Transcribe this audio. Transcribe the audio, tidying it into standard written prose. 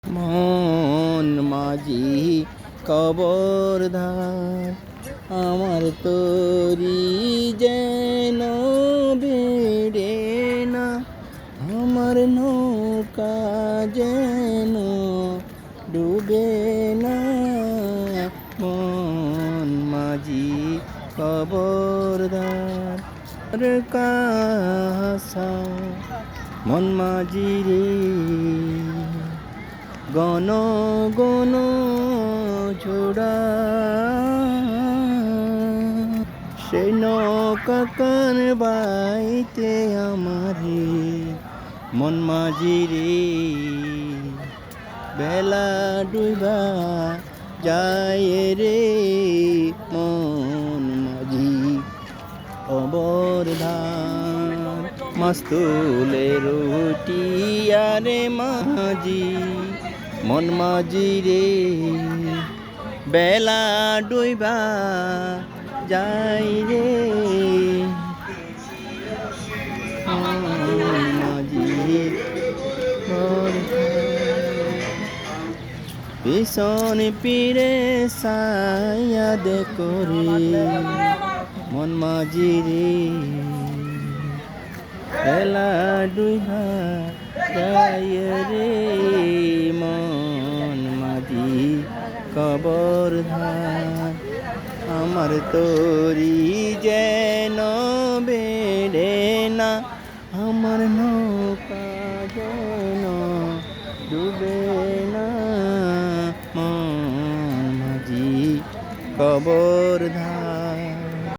মন মাঝি কবরধার, আমার তরি যেন বেড়ে না, আমার নৌকা যেন ডুবে না। মন মাঝি কবরধার কাসা, মন মাঝি রে গণ গণ ছোড়া, সে নৌকা কান বাইতে আমারে মন মাঝি রে বেলা ডুবা যায় রে। মন মাঝি অবরধান, মাস্তুলে রুটি আরে মাঝি মন মাঝি রে বেলা ডুইবা যাই রে। মন মাঝি পিছন পিড়ে সায়াদ করে মন মাঝি রে বেলা ডুইবা যায় রে। মন মাঝি কবরধান, আমার তরি যেন বেড়ে না, আমার নৌকা যেন ডুবে না। মন মাঝি কবরধান।